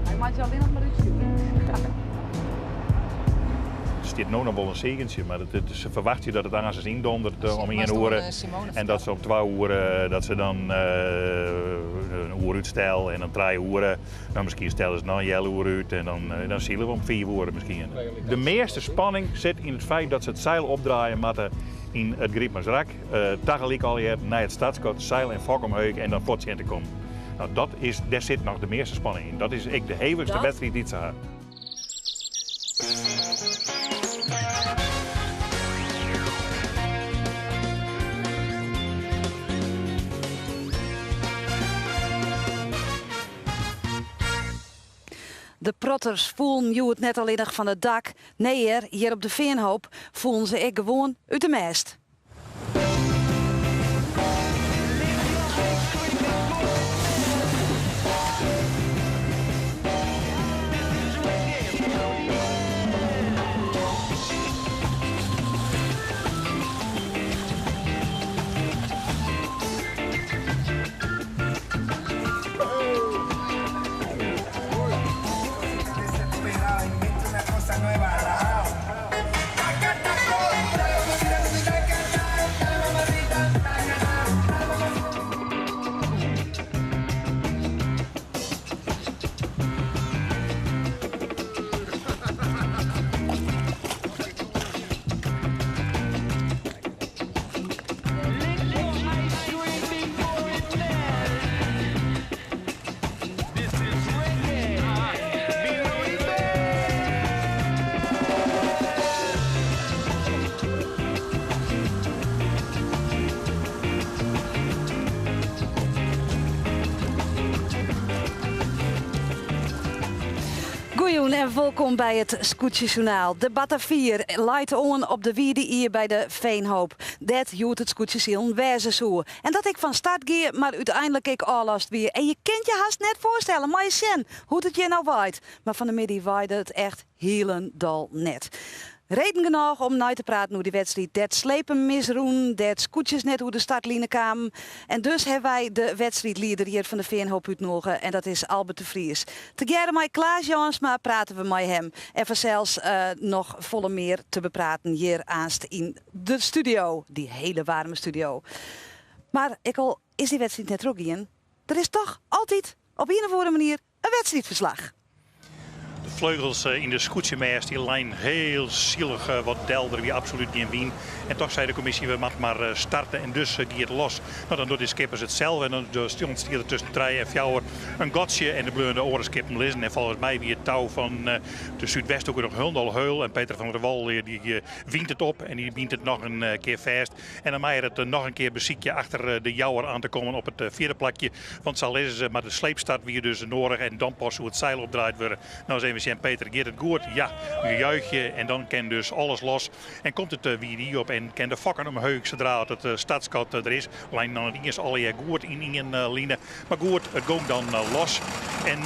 Hij maakt je alleen nog maar uitsturen. Het is nu nog wel een zegentje, maar ze verwacht je dat het anders is indondert om 1 uur. En dat ze om 2 uur dat ze dan een uur uitstellen en dan 3 uur. Dan misschien stellen ze nog een hele uur uit en dan zien we om 4 uur misschien. De meeste spanning zit in het feit dat ze het zeil opdraaien moeten in het Griepmersrak. Tegelijk al naar het stadskot, zeil en fok omhoog en dan pot in te komen. Nou, daar zit nog de meeste spanning in. Dat is de hevigste wedstrijd die ze hebben. De protters voelen je het net alleen nog van het dak. Nee, hier op de Veenhoop voelen ze ik gewoon uit de mest. Goeien en welkom bij het Scootjesjournaal. De Batavier leidt on op de wierde hier bij de Veenhoop. Dat joert het Scootjesjournaal wezen zo. En dat ik van start ga, maar uiteindelijk ik allast weer. En je kunt je haast net voorstellen, maar je zien hoe het je nou waait. Maar van de middag waaide het echt helendal net. Reden genoeg om na te praten over die wedstrijd. Dat slepen misroen, dat scootjes net hoe de startlijnen kwamen. En dus hebben wij de wedstrijdleider hier van de Veenhoop uitgenodigd. En dat is Albert de Vries. Tegeer met Klaas Jansma praten we met hem. En vanzelfs nog volle meer te bepraten hier aanst in de studio. Die hele warme studio. Maar is die wedstrijd net ook in? Er is toch altijd op een of andere manier een wedstrijdverslag. De vleugels in de scootjemers die lijn heel zielig wat delder, wie absoluut geen wien. En toch zei de commissie, we moeten maar starten en dus gaat het los. Nou, dan doen de skippers het zelf en dan stond er tussen 3 en 4 een gotsje en de bleurde oren skippen lezen. En volgens mij wie het touw van de Zuidwest ook nog heul. En Peter van der Wal die wient het op en die wient het nog een keer vast. En dan mag je het nog een keer beziekje achter de jouwer aan te komen op het vierde plakje. Want zal lezen ze, maar de sleepstart weer dus nodig en dan pas hoe het zeil opdraait worden. Nou zijn we zien Peter, gaat het goed? Ja, een juichje en dan kan dus alles los. En komt het weer hier op en kan de fokken omhoog zodra het stadskot er is. Lijn dan het eerst al je goed in een line. Maar goed, het gaat dan los. En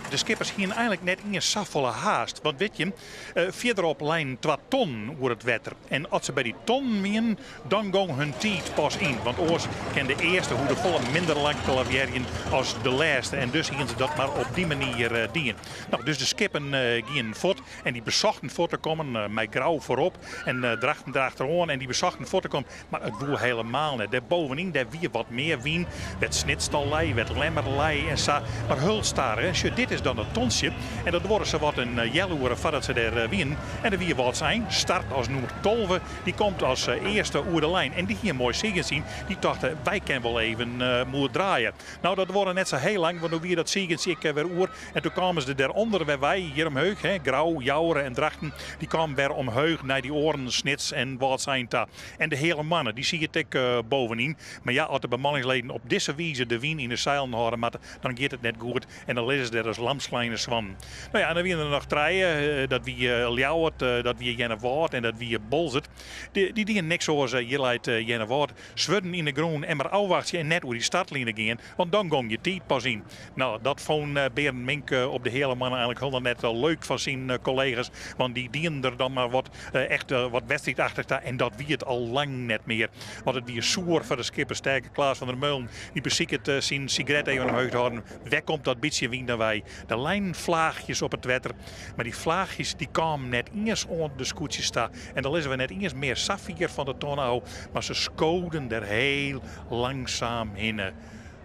de skippers hier eigenlijk net in een safvolle haast. Want weet je, verderop lijn 2 ton wordt het wetter. En als ze bij die ton wien, dan gaan hun tijd pas in. Want oors kan de eerste hoe de volle minder lang te laveren als de laatste. En dus gaan ze dat maar op die manier dienen. Nou, dus de skippen gaan voort en die bezochten voor te komen met grauw voorop en drachten erachteraan en die bezochten voor te komen. Maar het woe helemaal niet. Daarbovenin, daar weer wat meer wien, met snitstallei, met lemmerlei en zo. Maar hulstaren, dit is dan het tonsje en dat worden ze wat een jelloeren voordat ze daar wien. En er weer wat zijn, start als nummer 12, die komt als eerste oer de lijn. En die hier mooi zingen zien, die dachten wij kunnen wel even moeten draaien. Nou, dat worden net zo heel lang, want dan weer dat zingen zie ik weer oer. En toen kwamen ze daaronder waar wij hier omhoog, grauw, jouweren en drachten, die kwamen weer omhoog naar die oren, snits en wat zijn daar. En de hele mannen, die zie je tik bovenin. Maar ja, als de bemanningsleden op deze wijze de wien in de zeilen houden, dan gaat het net goed. En dan lezen ze er als lamslijnen zwan. Nou ja, en dan weer er nog 3, dat wie Ljouwert, dat wie Jenne Woord en dat wie Bolzert. Die niks zoals je leidt Jenne Woord. Zwudden in de groen en maar afwachten en net hoe die startlijnen gingen. Want dan gong je tijd pas in. Nou, dat vond Berend Mink op de hele mannen eigenlijk heel net leuk van zijn collega's. Want die dienen er dan maar wat echt wat wedstrijd achter sta. En dat wie het al lang net meer. Want het weer soer voor de skipper sterke Klaas van der Meulen. Die beziek het zien sigaret even omhoog te houden. Weg komt dat beetje wien dan wij. De lijnvlaagjes op het wetter. Maar die vlaagjes die kwamen net eens onder de scootjes staan. En dan lezen we net eens meer saffier van de tonau. Maar ze skoden er heel langzaam in.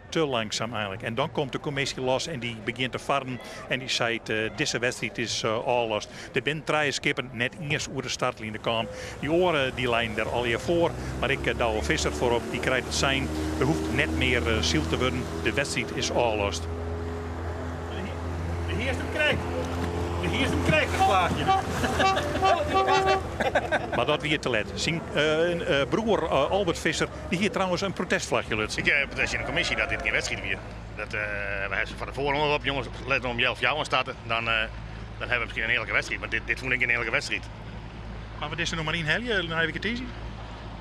Te langzaam eigenlijk. En dan komt de commissie los en die begint te varren. En die zei, deze wedstrijd is allost. Er zijn 3 skippen net eerst over de startlijnen komen. Die oren die lijn er al hier voor. Maar ik Douwe Visser voorop, die krijgt het zijn. Er hoeft net meer ziel te worden. De wedstrijd is allost. De heerst hem krijgt. De heerst hem krijgt, een vlaagje. Maar dat weer te let. Zijn broer Albert Visser, die hier trouwens een protestvlagje lukt. Ik protest in de commissie dat dit geen wedstrijd weer. Dat we hebben van tevoren op, jongens, let om jou aan starten. Dan hebben we misschien een eerlijke wedstrijd. Maar dit vond ik een eerlijke wedstrijd. Maar wat is er nog maar in helje? Dan heb ik het easy.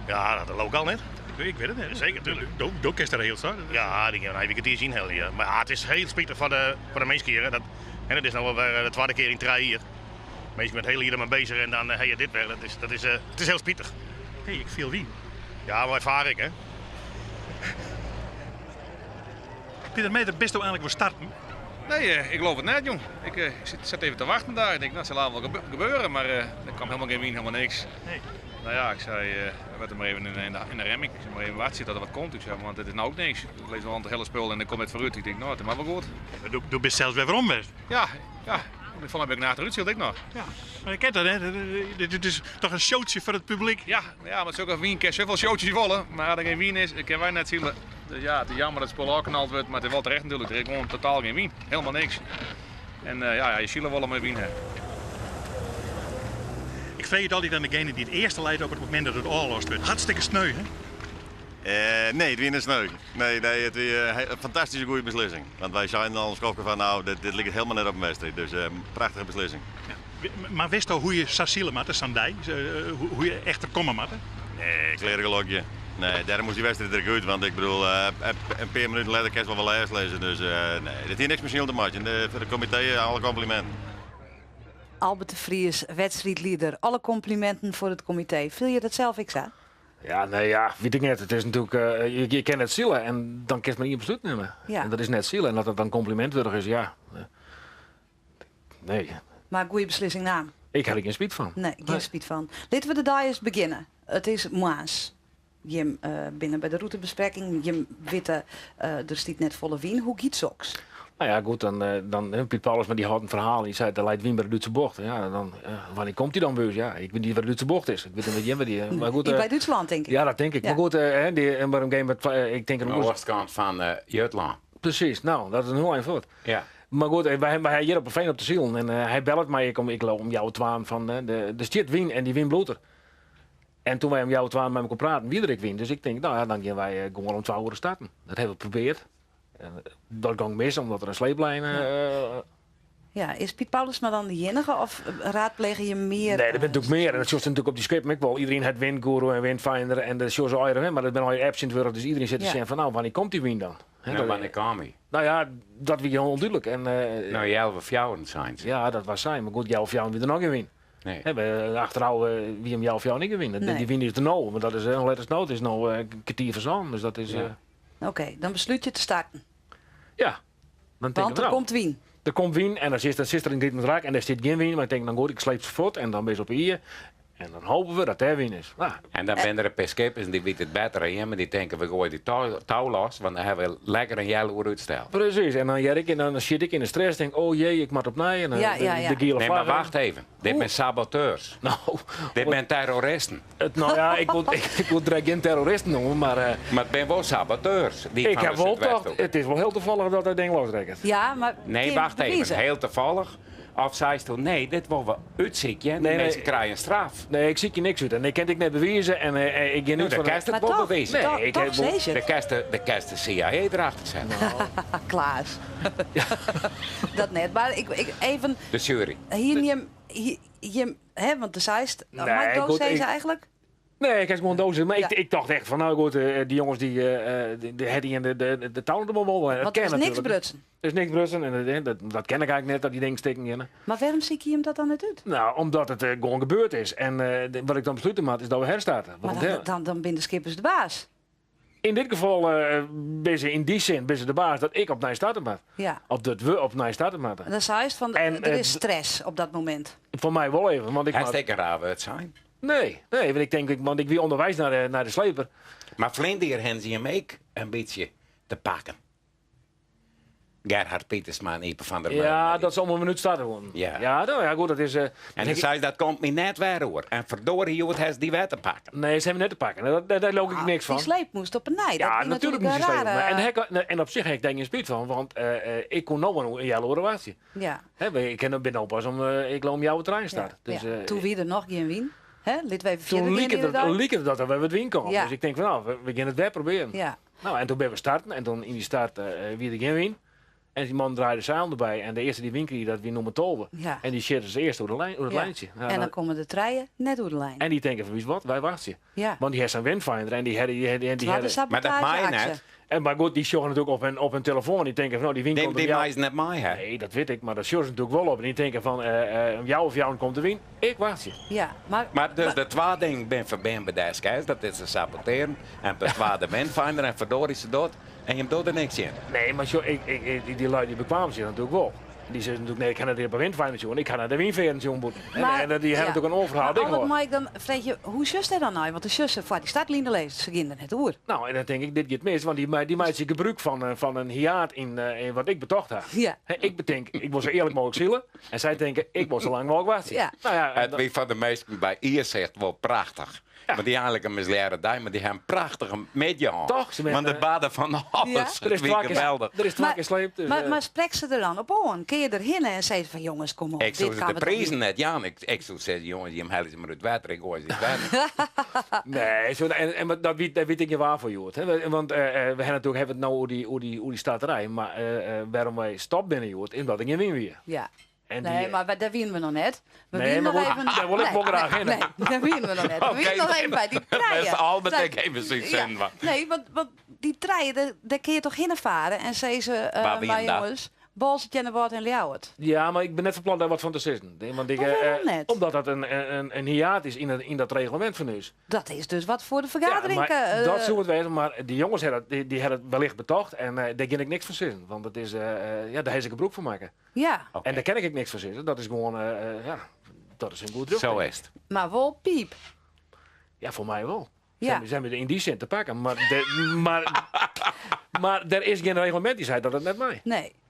Ja, dat lokaal net. Ik weet het niet. Zeker, natuurlijk. Doe is er heel zo. Ja, dan heb ik het hier zien helje. Maar ja, het is heel spijtig voor de mensen hier. En het is nou weer de tweede keer in 3 hier. Mensen met heel hier ermee bezig en dan heb je dit weer. Het is heel spijtig. Hé, ik viel wie. Ja, maar ervaar ik, hè. Pieter Meter, best wel eigenlijk voor starten. Nee, ik geloof het net, jong. Ik zat even te wachten daar. Ik denk, dat zal wel gebeuren, maar er kwam helemaal geen wien, helemaal niks. Nee. Nou ja, ik zei, we er maar even in de remming. Ik zei maar even wachten dat er wat komt. Ik zei, want het is nou ook niks. Ik lees wel aan het hele spul en ik kom net vooruit. Ik denk, nou, het is maar wel goed. Doe best zelfs weer waarom best. Ja. Volgens mij heb ik naar achteruit, zie ik nog. Ja, maar je kent dat, hè? Dit is toch een showtje voor het publiek. Ja, maar zulke wien kan zoveel showtjes wollen. Maar als er geen wien is, kunnen wij net zien. Dus ja, het is jammer dat het spul afgeknald wordt, maar het is wel terecht natuurlijk. Er is gewoon totaal geen wien. Helemaal niks. En je zielen willen met wien hebben. Ik vrees het altijd aan degene die het eerste leidt op het moment dat het allost wordt. Hartstikke sneu, hè? Nee, het is sneu. Nee, het is een fantastische goede beslissing. Want wij zijn al schrokken van, nou, dit ligt helemaal net op een wedstrijd. Dus prachtige beslissing. Ja. Maar wist je hoe je Sassiele matte, Sandij, hoe je echt er komen matte? Nee, klerengelokje. Nee, daar moest die wedstrijd er goed. Want ik bedoel, een paar minuten later kan je wel lijst lezen. Dus nee, dit is niks misschien te maken. Voor de comité alle complimenten. Albert de Vries, wedstrijdleider. Alle complimenten voor het comité. Vul je dat zelf, ik zei? Ja, nee, ja, weet ik net. Het is natuurlijk, je kent het zielen en dan kiest men niet besluit nemen. Ja. En dat is net zielen en dat het dan complimentwaardig is, ja. Nee. Maar goede beslissing naam. Ik heb er geen spijt van. Nee, geen spijt van. Laten we de dag eens beginnen. Het is moas. Je binnen bij de routebespreking, je witte, er stiet net volle wien. Hoe giet soks? Nou ja, goed, dan Piet Paulus, maar die had een verhaal. Die zei, dat leidt wien bij de Duitse bocht. Ja, dan, wanneer komt hij dan beus? Ja, ik weet niet waar de Duitse bocht is. Ik weet niet waar die... maar goed, bij Duitsland, denk ik. Ja, dat denk ik. Ja. Maar goed, waarom game met... ik denk aan de oostkant van Jutland. Precies, nou, dat is een heel eind voort. Ja. Maar goed, wij hebben hier op een veen op de ziel. En hij belt mij, ik om jou twaan van de stiert wien en die win bloter. En toen wij om jou twaan met me kon praten, wie er ik win. Dus ik denk, nou ja, dan gaan wij gewoon om 12 uur starten. Dat hebben we geprobeerd. Dat ging mis, omdat er een sleeplijn... Ja, is Piet Paulus maar dan de enige of raadplegen je meer? Nee, er bent natuurlijk meer. En dat shows natuurlijk op die script. Ik wel. Iedereen het winguru en windfinder en de shows eieren. Maar dat ben al je apps in het wereld. Dus iedereen zit te zeggen van nou, wanneer komt die win dan? Wanneer kwam hij? Nou ja, dat was heel onduidelijk. En, nou, jij of jou zijn. Ja, dat was zijn. Maar goed, jou of jou wie er nog in win. Nee. We achterhouden wie hem jou of jou niet winnen. Nee. Die win is de nou. Maar dat is een letters nood is nou een kwartier verzand. Dus dat is... Oké, dan besluit je te starten. Ja. Dan Want er komt wien. Er komt wien en dan zit er een dit met raak en daar zit geen wien. Maar ik denk dan goed, ik sleep ze voort en dan ben je op hier. En dan hopen we dat er win is. Nou. En dan ben er een paar skippers en die weten het beter dan je, maar die denken we gooien die touw los, want dan hebben we lekker een hele uur uitsteld. Precies, en dan jerk en dan zit ik in de stress, denk oh jee, ik moet opnieuw. En dan Ja. de gele Nee, maar wacht even. Dit zijn saboteurs. Nou, Dit zijn terroristen. Nou ja, ik wil er geen terroristen noemen, maar... Maar het zijn wel saboteurs. Die ik van heb de wel Zuidwest toch, ook. het is wel heel toevallig dat dat ding losrekkert. Ja, maar... Nee, wacht even. Heel toevallig. Of zei ze nee, dit wil we uitzieken. En Nee, mensen krijgen een straf. Nee, ik zie je niks uit. En ik kan ik net bewijzen en ik ga Nu, niet de van... kerst het Maar wel toch, bewezen. toch, ik toch heb- zei je het. De kerst de CIA erachter zetten. Klaas. Dat net, maar ik even... De jury. Hier, hè, want de zeist... Nee, Mike Doos goed, zei ze ik- eigenlijk? Nee, ik heb gewoon dozen. Maar Ja. ik dacht echt van, nou goed, die jongens die Hetty en de touwen er wel wel. Want er is niks brutsen. Er is niks brutsen en dat ken ik eigenlijk net, dat die dingen steken in. Maar waarom zie je hem dat dan niet uit? Nou, omdat het gewoon gebeurd is. En wat ik dan besloten had, is dat we herstarten. Maar Want, dan ben de skippers de baas. in dit geval ben ze in die zin de baas dat ik op Nij starten moet. Ja. Of dat we op Nij starten moeten. En dan zei je van, En, er is stress op dat moment. Voor mij wel even, want ik Hij maak- steekt een raar het zijn. Nee, want ik denk, want ik wie onderwijs naar de sleper. Maar Vlindier hebben ze hem ook een beetje te pakken. Gerhard Pietersma en Ipe van der Meulen. Ja, dat is allemaal een minuut starten gewoon. Ja. Ja, nou ja, goed, dat is... En dan zei ze, dat komt me net weer hoor. En verdorie, joh, hij die wet te pakken. Nee, ze hebben net te pakken. Daar loop ik niks van. Die sleep moest op een nij. Ja, dat is natuurlijk een moest je slepen. rare... En op zich heb ik daar geen spijt van, want ik kon nou een jelle relatie. Ja. Ik ben nou pas ik loop om jouw trein staan. Ja. Dus, Ja. Toen wie er nog geen wien. Hè? Liet wij even toen verder liep het dat er weer wat wien kwam. Ja. Dus ik denk van nou, we gaan het weer proberen. Ja. Nou, en toen ben we starten en toen in die start wie er geen wien. En die man draaide zeil erbij en de eerste die wien kreeg, dat wie noemen Tolbe. Ja. En die shirt ze eerst door het Ja. lijntje. Ja, En dan komen de treien net door de lijn. en die denken van wie is wat, wij wachten je. Ja. Want die heeft zijn windfinder en die Het was een Maar dat maai sabotageactie. net. En maar goed, die sjoggen natuurlijk op hun telefoon. Die denken van nou, die wien Die, komt op die jou. maai is net mij, hè? Nee, dat weet ik, maar dat sjoggen ze natuurlijk wel op. En die denken van jou of jou komt de wien. Ik wacht je. Ja, maar... Maar dus de twee dingen ben verbind bij deze keis, dat is te saboteren. En de tweede windfinder en verdorie ze dood. En je doet er niks in. Nee, maar die lui die bekwamen zich natuurlijk wel. Die zeggen natuurlijk, nee, ik ga naar de windfinder doen. Ik ga naar de windveer doen. En die hebben natuurlijk een overhaal ding hoor. Maar dan vreeg je, hoe zus hij dan nou? Want de zussen voor die startlijnen lezen, ze gingen er net door. Nou, en dan denk ik, dit gaat mis. Want die maakt zich gebruik van een hiaat in wat ik betocht heb. Ja. Ik bedenk, ik wil zo eerlijk mogelijk zielen. En zij denken, ik wil zo lang mogelijk wachten. Ja. Nou ja, en Het dan- wie van de meesten bij ihr zegt wel prachtig. Ja. Maar die eigenlijk een misleren dag, maar die hebben prachtige media. Toch, ze Want de hebben- baden van alles. Ja. er is Wie twaalf keer geweldig. er is twaalf keer sleep. Dus, Maar spreek ze er dan op aan? Kun je erheen en zei van jongens, kom op, Ik zou dit ze gaan de we toch prijzen niet. net, ja. Ik zou zeggen, jongens, die halen ze maar uit water. Ik gooi ze het water. Nee, en dat weet ik niet waar voor, Joert. Want we hebben het nou over die starterij. Maar waarom wij stop binnen, Joert, is dat ik niet win weer. Ja. En Nee, die- maar daar winnen we nog net. We Nee, winnen maar nog goed, even... daar wil ik wel graag in, hè. Nee, daar winnen we nog net. We winnen nog even bij die treien. Met al met Zij- ik even zoiets Ja. in. Nee, want die treien, daar kun je toch heen varen en zei ze, Waar ben je maar dan? jongens, Bals, Jenneboord en Ljouwert. Ja, maar ik ben net van plan daar wat van te zeggen. Want ik, Maar waarom net? omdat dat een hiaat is in dat reglement van ons. Dat is dus wat voor de Ja, vergadering. maar dat zou het wezen. Maar die jongens hebben het wellicht betocht. En daar ken ik niks van zeggen. Want het is, daar heeft ik een broek van maken. Ja, En daar ken ik niks van zeggen. Dat is gewoon, dat is een goed druk. Zo is het. maar wel piep. Ja, voor mij wel. Ja. Zijn we er in die zin te pakken. Maar er is geen reglement die zei dat het net mij.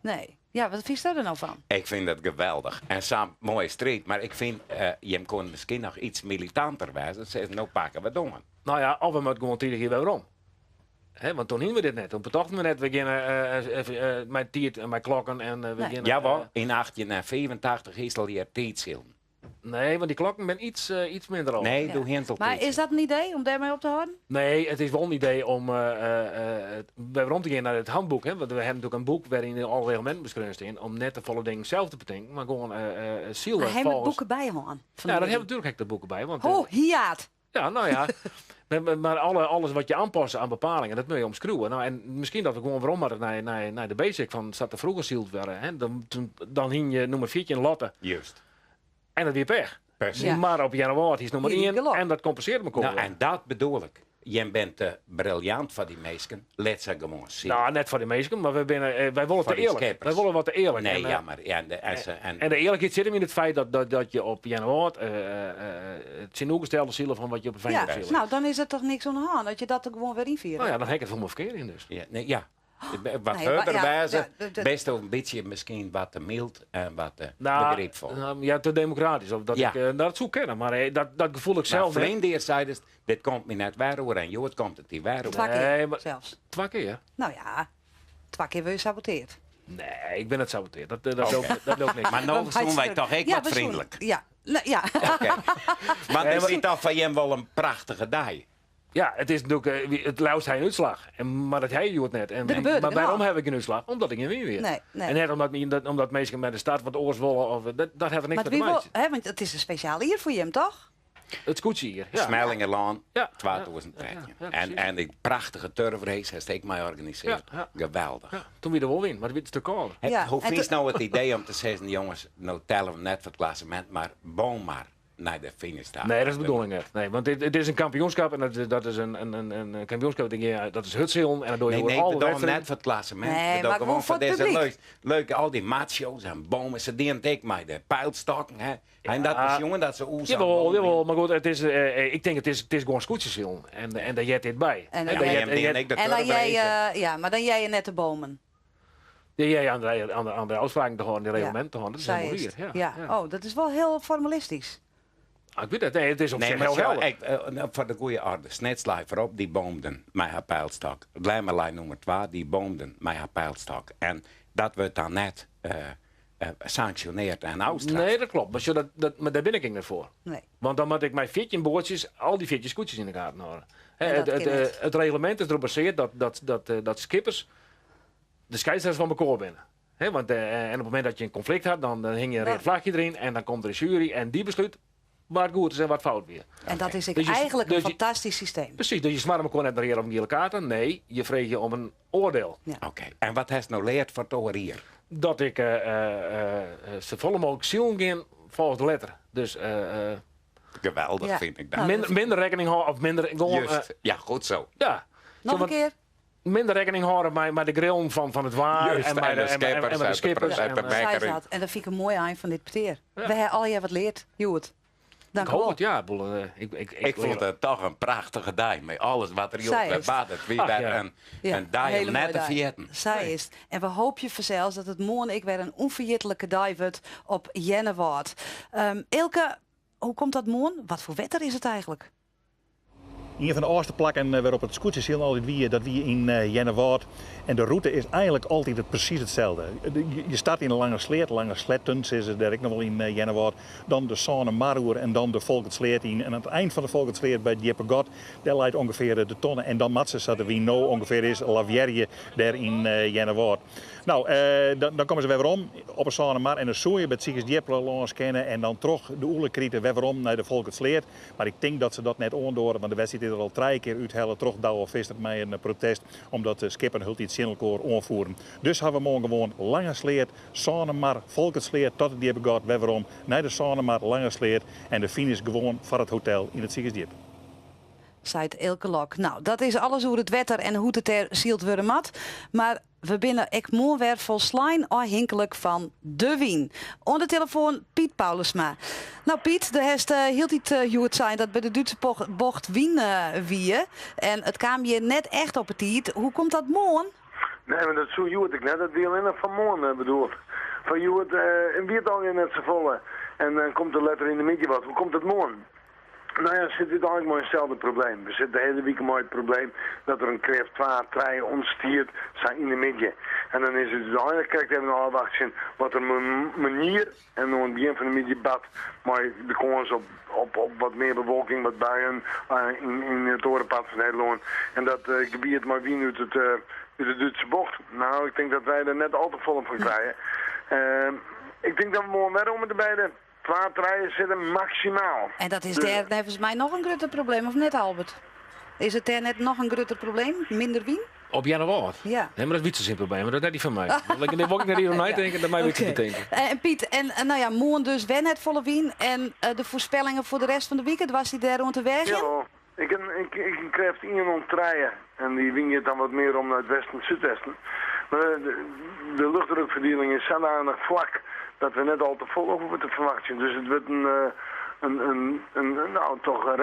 Nee. Ja, wat vind je er nou van? Ik vind het geweldig. En samen mooie street. Maar ik vind, je kon misschien nog iets militanter wijzen. Ze zeggen, nou pakken we dongen. Nou ja, of we moeten gewoon 10 keer weer om. Want toen hingen we dit net. Toen betochten we net. We beginnen mijn tiert en mijn klokken. En we Nee. beginnen, Jawel, in 1885 is al je tijdsilden. nee, want die klokken ben iets minder al. Nee, Ja. doe hintel Maar is dat een idee om daarmee op te houden? Nee, het is wel een idee om bij rond te gaan naar het handboek. Hè? Want we hebben natuurlijk een boek waarin alle reglementen beschreven staan. Om net de volle dingen zelf te bedenken. Maar gewoon ziel Maar hij met volgens... boeken bij Han. Ja, daar hebben we natuurlijk echt de boeken bij. Want, Oh, hiaat. ja, nou ja. Maar alles wat je aanpast aan bepalingen, dat moet je omschroeven. Nou, en misschien dat we gewoon waarom maar naar de basic van staat er vroeger zield werden. Hè? Dan hing je nummer 4 in Lotte. Juist. En dat weer pech. Precies. Ja. Maar op januari is nummer Hier 1 geloof. en dat compenseert elkaar. Nou, en dat bedoel ik. Je bent briljant van die meesten. Laat ze gewoon zien. Nou, net voor de meesten, maar wij willen Voor te die eerlijk. scheppers. Wij willen wat te eerlijk. nee, En, ja, maar... Ja, en de eerlijkheid zit hem in het feit dat je op januari het zijn gestelde zielen van wat je op de Ja, vijand nou dan is er toch niks aan de hand dat je dat er gewoon weer inviert. Nou ja, dan heb ik het helemaal verkeerd in dus. ja, nee, ja. Wat Nee, verder maar ja, wijzen, ja, best wel een beetje misschien wat te mild en wat te Nou, begripvol. ja, te democratisch. Of dat Ja. ik dat zoek kennen, maar dat gevoel ik zelf Maar niet. vrienden zeiden, dit komt me net waar hoor en joh, het komt het niet waar hoor. 2 keer Nee, maar- zelfs. 2 keer. Nou ja, 2 keer wil je saboteerd. Nee, ik ben het saboteerd. Dat loopt niks. Maar nou doen wij toch echt wat we doen- vriendelijk. Ja, ja. Oké. Want Nee, ik maar- zie toch van je wel een prachtige dag. Ja, het is natuurlijk het luist hij een uitslag. Maar dat hij het net. Er gebeurde Maar wel. waarom heb ik een uitslag? Omdat ik niet win weer. Nee. En net omdat mensen met de start wat oors willen, of dat heeft er niks Maar met wie te wil, maken. hè, want het is een speciaal hier voor je hem, toch? het scootje hier. Ja. Smellingenlaan, Ja. 2013. Ja, en die prachtige turfrace heeft ik mij georganiseerd. Ja. Geweldig. Ja, toen weer er wel in, maar het is te koud. Ja, Hoe en vies nou het idee om te zeggen, jongens, nou tellen we net voor het klassement, maar boom maar naar de finish staan. Nee, dat is de bedoeling net. Nee, want het is een kampioenschap en dat is een kampioenschap. Dat is Hutsilm en dan doe je Nee, alle we doen wedstrijden. net voor het klassement. Nee, we doen maar gewoon gewoon voor voor het deze publiek. leuke, al die macho's en bomen. Ze dient ik mij de pijlstokken. Hè. En dat is jongen dat ze oes Jawel, maar goed, het is, ik denk het is gewoon scootjeszilm. En daar jet dit bij. En- Hè, en- daar Ja, jet- en jet- ik de En dan jij, turfrace. ja, maar dan jij je net de bomen. jij aan de afspraken te houden, de reglementen te houden. Dat is Zij helemaal is hier. het. Ja. Ja. Oh, dat is wel heel formalistisch. Ah, ik weet het. Nee, het is op Nee, zich maar heel zo, helder. voor de goede orde. Snitslijf voorop, die boomden met haar pijlstok. Glijmerlijn nummer 2, die boomden met haar pijlstok. En dat wordt dan net sanctioneerd en uitstraft. Nee, dat klopt. Maar daar ben ik niet voor. Nee. Want dan moet ik mijn 14 boordjes, al die 14 scootjes in de gaten houden. Hè, En dat kan niet. het reglement is erop gebaseerd dat skippers de scheidsrechters van elkaar binnen. Hè, want, en op het moment dat je een conflict had, dan hing je een rood vlagje erin en dan komt er een jury en die besluit wat goed is en wat fout weer. En dat is Dus je- eigenlijk dus een je- fantastisch systeem. Precies, dus je smaakt elkaar net naar hier op een gele kaart. Nee, je vreeg je om een oordeel. Oké, en wat heeft nou leerd voor het hier? Dat ik ze volle mogelijk zielen gaan volgens de letter. Dus Geweldig Ja. vind ik dat. Nou, minder rekening houden of minder gewoon. Juist, ja goed zo. Ja. Nog Zo een wat keer? minder rekening houden met de grillen van het waar Juist, en bij de skippers, en de skippers. en de En, back- Zij Lekker. dat. En dat vind ik een mooi eind van dit peteer. Ja. We hebben al je wat leerd. Joet. Dank ik u hoop wel. het, ja. Ik vond het toch een prachtige dag met alles wat er Zij hier op is de bad het wie Ach, werd ja. een dag hele om net mooie te dag. vieren. Zij is het. En we hopen vanzelfs dat het morgen ik weer een onvergetelijke dag wordt op Jennewaard. Ilke, hoe komt dat morgen? Wat voor wetter is het eigenlijk? Een van de eerste plekken waarop het scootjeszilm altijd wie, dat wie in Jennewaard. En de route is eigenlijk altijd precies hetzelfde. Je start in een lange slettuns is er direct nog wel in Jennewaard. Dan de Saane Maroer en dan de Volkensleert in. En aan het eind van de Volkensleert bij Diepegot, daar leidt ongeveer de tonnen. En dan matsen ze wie nou ongeveer is Lavierje daar in Jennewaard. Nou, dan komen ze weer om op een Saane Mar en dan zoe je bij het Ziekers Dieppelen langs kennen. En dan terug de oerlijkrieten weer om naar de Volkensleert. Maar ik denk dat ze dat net ondoren, want de wedstrijd is er al 3 keer uithellen. Terug douwen vist met een protest, omdat de skipper hult iets in elkaar onvoeren. Dus hebben we morgen gewoon lange sleert, Sanemar, Volkensleert tot het Diepegot, weer om naar de Sanemar, lange sleert. En de finish gewoon voor het hotel in het Ziegersdiep. Zijt Ilke Lok. Nou, dat is alles hoe het wetter en hoe het er zielt worden mat. Maar we binnen ik mooi weer volslijn afhankelijk van de wien. Onder de telefoon Piet Paulusma. Nou Piet, de heeft hield iets hoe het zijn dat bij de Duitse bocht wien wie. En het kwam je net echt op het tiet. Hoe komt dat morgen? Nee, maar dat zo joet ik net. Dat die alleen nog van morgen bedoeld. Van joet in Biertal net zo volle. En dan komt de letter in de midden wat. Hoe komt het morgen? Nou ja, zit dit eigenlijk maar hetzelfde probleem. We zitten de hele week maar het probleem dat er een kreeft 2, 3 ontstiert zijn in de midden. En dan is het dus eigenlijk, kijk even naar afwachten wat er manier en nog een begin van de midden bad, maar de kans op wat meer bewolking, wat buien in het orenpad van Nederland. En dat gebied maar wie uit de Duitse bocht. Nou, ik denk dat wij er net al te vol op gaan krijgen. Ik denk dat we morgen weer om de beide 2 treien zitten maximaal. En dat is Dus- daar volgens mij nog een groter probleem, of net Albert? Is het daar net nog een groter probleem? Minder wien? Op Januari? Ja. Nee, maar dat is niet zo simpel bij me. Dat is net niet van mij. Dan wil ik naar hier om denken, dat mij weet je Oké. betekent. En Piet, en nou ja, morgen dus wen het volle wien. En de voorspellingen voor de rest van de weekend, was hij daar rond de weg in? Ja, ik krijg 1 om treien. En die wing je dan wat meer om naar het westen en het zuidwesten. Maar de luchtdrukverdeling is zodanig vlak dat we net al te vol hoeven te verwachten. Dus het wordt nou, toch een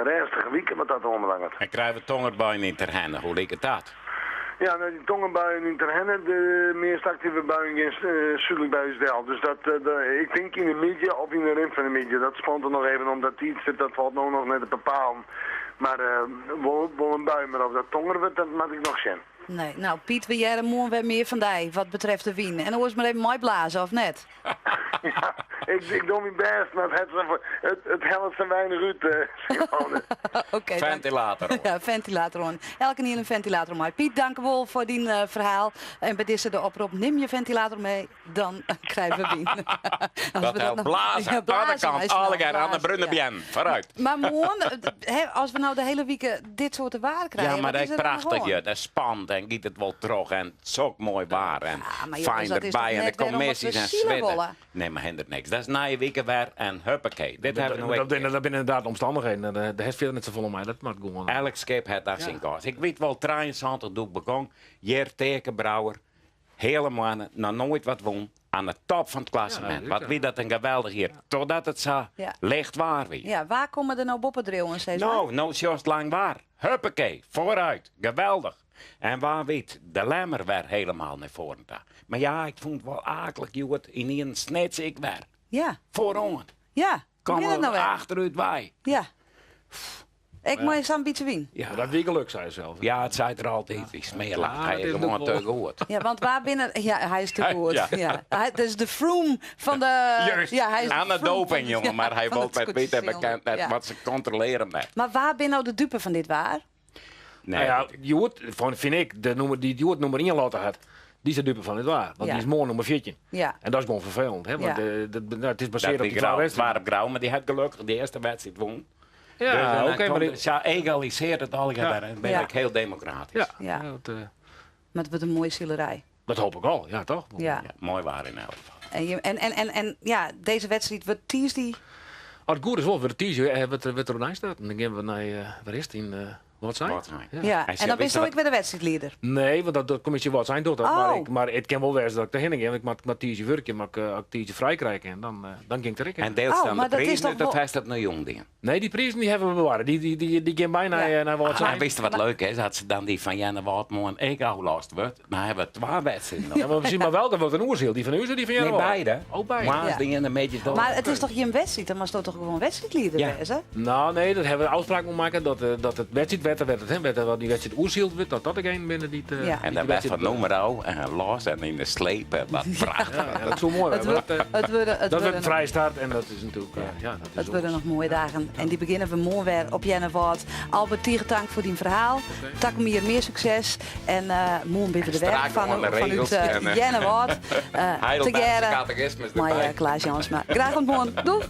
rijstige weekend wat dat ombelangt. En krijgen we tongerbuien in ter handen. Hoe lijkt het dat? Ja, nou, die tongenbuien in Terhennen, de meest actieve buien in zuidelijk buisdel. Dus ik denk in de midden of in de rim van de midden. Dat spant er nog even om dat iets, dat valt nou nog net te bepalen. Maar wel een bui, maar of dat tonger wordt, dat mag ik nog zien. Nee, nou Piet, we jij er morgen weer meer van die wat betreft de wien. En dan is maar even mooi blazen, of net? Ja, ik doe mijn best, maar het helpt zo weinig uit, Simone. Oké, Ventilator. Ja, ventilator on. Elke hier een ventilator mee. Piet, dank je wel voor die verhaal. En bij deze de oproep, neem je ventilator mee, dan krijgen we wien. Dat helpt blazen. Aan de kant, alle aan de Brunnenbien. Vooruit. Maar morgen, als we nou de hele week dit soort waar krijgen. Ja, maar wat dat is er dan prachtig. gewoon? Ja. Dat is spannend en giet het wel terug. En het is ook mooi waar. En maar jongens, fijn dat is erbij. toch En net de weer omdat commissies we en zielen zwitten. willen? Nee, maar hindert niks. Dat is na je weken weer en huppakee. Dit hebben we nog Dat zijn inderdaad omstandigheden. De heeft verder net zo vol om mij. Dat maakt gewoon. Elk schip heeft daar zijn kans. Ik weet wel, 23 doe ik begon. Hier tekenbrouwer. Helemaal nog nooit wat won. Aan de top van het klassement. Ja, Wat wie dat een geweldig hier. Totdat het zo Ja. licht waar wie. Ja, waar komen er nou boppendreeuwen steeds Nou is juist lang waar. Huppakee, vooruit. Geweldig. En waar weet, de lemmer werd helemaal naar voren. Maar ja, ik vond het wel akelig, Joet. In een snits ik weer. Ja, Vooraan. ja. Kom Begin het nou weer? achteruit wij. Ja. Ik moet eens een beetje wien. Ja. Dat weer geluk, zei ze zelf. Ja, het zei er altijd. Die smeerlijk. Ja, Hij dat is is gewoon ook te wel- goed. Ja, want waar binnen... Ja, hij is te goed. Ja. Ja. Dat is de Froome van de... Juist. Ja, hij is de Aan de Froome doping, van- jongen. ja, Maar hij van wil het met Pieter scootjeszilder. bekend met Ja. wat ze controleren met. Maar waar ben nou de dupe van dit waar? Nee, Nou ja, Joet, vind ik, die Joet nummer 1 laten had, die is de dupe van het waar. Want Ja. die is mooi nummer 14. Ja. En dat is gewoon vervelend. Hè? Want Ja. het is dat gebaseerd op die die grauw, twee het waren wedstrijden. grauw, maar die had gelukkig de eerste wedstrijd won. Ja, dus, oké, maar ja, egaliseert het al. Ja. Dan ben Ja. ik heel democratisch. Ja, Ja. dat, Maar het wordt een mooie zielerij. dat hoop ik al. Ja, toch? Ja. Ja, mooi waar in elk geval. En ja, deze wedstrijd wordt Tuesday. Als het goed is wel voor de teaser, wat er online staat. En dan gaan we naar, waar is het? In wat zijn? Wat zijn? Ja. Hij En zegt, dan ben weet je je ook weer de wedstrijdleider. Nee, want de commissie wat zijn doet dat. Oh. Maar het kan wel wezen dat ik daarheen ga. Ik maak teaser werken, maar ik teaser vrij krijgen. En dan ging ik erin. En deels Oh, dan maar de dat is prijzen, toch dat wel- heeft het nog jong dingen. Nee, die prijzen die hebben we bewaren. Die gaan bijna Ja. naar wat Ah, zijn. wist je wat leuk is? Dat ze dan die van Janne Waardman en ik last wordt. Dan hebben we 2 wedstrijden nog. Ja, maar we zien maar welke wordt een oerziel. Die van u die van jou? Nee, beide. Oh, beide. Maar Ja. die in de beetje door. Maar het is toch geen wedstrijd? Dan was het toch gewoon wedstrijdleider Ja. wezen? Nou, nee, dat hebben we afspraak moeten maken dat het wedstrijd werd die wedstrijd oerzield werd, dat degene binnen die Ja. En die dan werd van wedstrijd- numero en los en in de sleep. Wat prachtig. Ja, dat is zo mooi. Het hè, wordt- want, het worden- het dat wordt worden een vrije start en dat is natuurlijk. Dat Het is worden nog mooie dagen. En die beginnen we morgen weer op Jennewoord. Albert Tierentank voor die verhaal. Tak me hier meer succes. En morgen ben we de werk Strak van aan de regels vanuit en, Jennewoord. Heidelbergse Te catechismus Maar erbij. Klaas Jansma. Graag tot morgen. Doei!